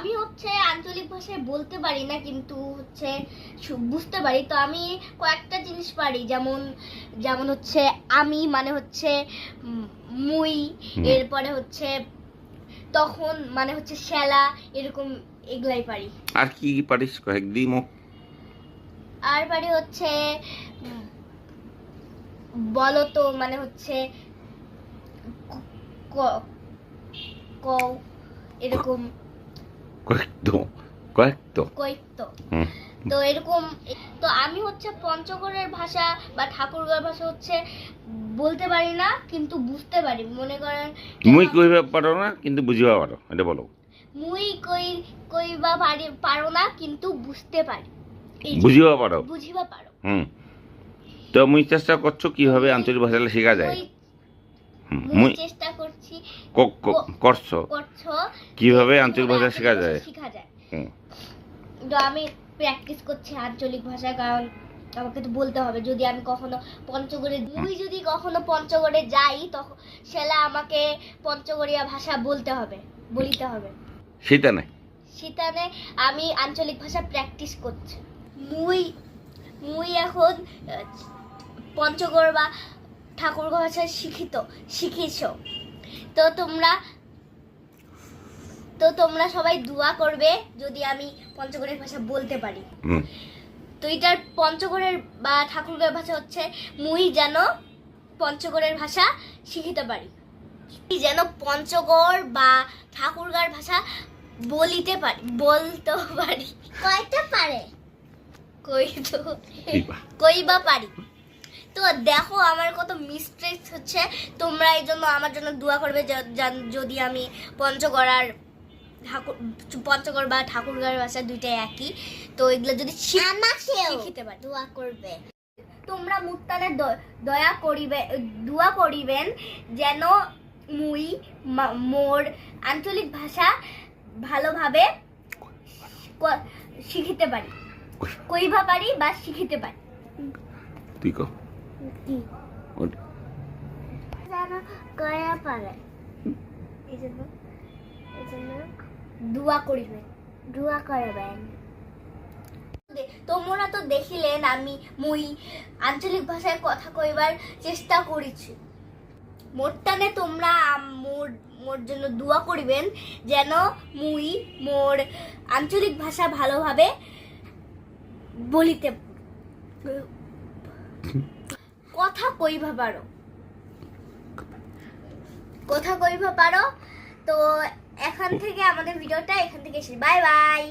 আমি হচ্ছে আঞ্চলিক ভাষায় বলতে পারি না, কিন্তু হচ্ছে বুঝতে পারি। তো আমি কয়েকটা জিনিস পারি, যেমন যেমন হচ্ছে আমি মানে হচ্ছে মুই, এরপরে হচ্ছে তখন মানে হচ্ছে শ্যালা, এরকম এগুলাই পারি। আর কি কি পারিস কয়েকদিন? আর পারি হচ্ছে বলো তো, মানে হচ্ছে এরকম কয়েকটো। তো এরকম। তো আমি হচ্ছে পঞ্চগড়ের ভাষা বা ঠাকুরগাঁওর ভাষা হচ্ছে বলতে পারি না, কিন্তু বুঝতে পারি। মনে করেন মুই কইবা পারো না কিন্তু বুঝিবা পারো, এটা বলো। মুই কইবা পারো না, কিন্তু বুঝতে পারি। বুঝিবা পারো। বুঝিবা পারো। তো মুই চেষ্টা করছো কিভাবে আঞ্চলিক ভাষাটা শেখা যায়। মুই চেষ্টা করছি করছো কিভাবে আঞ্চলিক ভাষা শেখা যায়। তো আমি প্র্যাকটিস করছি আঞ্চলিক ভাষা, কারণ আমাকে তো বলতে হবে। যদি আমি কখনো পঞ্চগড়ে যাই, তখন সেটা আমাকে পঞ্চগড়িয়া ভাষা বলতে হবে। সেটানে আমি আঞ্চলিক ভাষা প্র্যাকটিস করছি। মুই এখন পঞ্চগড় বা ঠাকুরগাঁও ভাষা শিখিছ। তো তোমরা সবাই দোয়া করবে যদি আমি পঞ্চগড়ের ভাষা বলতে পারি। তো এটার পঞ্চগড়ের বা ঠাকুরগাঁও ভাষা হচ্ছে মুই যেন পঞ্চগড়ের ভাষা শিখিতে পারি, যেন পঞ্চগড় বা ঠাকুরগাঁওর ভাষা বলতে পারি। কয়টা পারে? কইবা পারি। তো দেখো আমার কত মিস্টেক হচ্ছে। তোমরা এই জন্য আমার জন্য দোয়া করবে, যদি আমি পঞ্চগড় বা ঠাকুরগাঁওর ভাষা দুইটাই একই, তো এগুলো যদি শিখতে পারি। দোয়া করবে তোমরা মুক্তানে দোয়া করিবেন যেন মুই মোর আঞ্চলিক ভাষা ভালোভাবে শিখিতে পারি, কইবা পারি বা শিখিতে পারি। তুই কো কি জানো কয়া পারে, এই জন্য দোয়া করবেন। তোমরা তো দেখিলেন আমি মুই আঞ্চলিক ভাষায় কথা কইবার চেষ্টা করেছি। মোরটানে তোমরা মোর জন্য দোয়া করিবেন যেন মুই মোর আঞ্চলিক ভাষা ভালোভাবে বলিতে কথা কইবা পারো। তো এখান থেকে আমাদের ভিডিওটা এখান থেকে শেষ। Bye bye.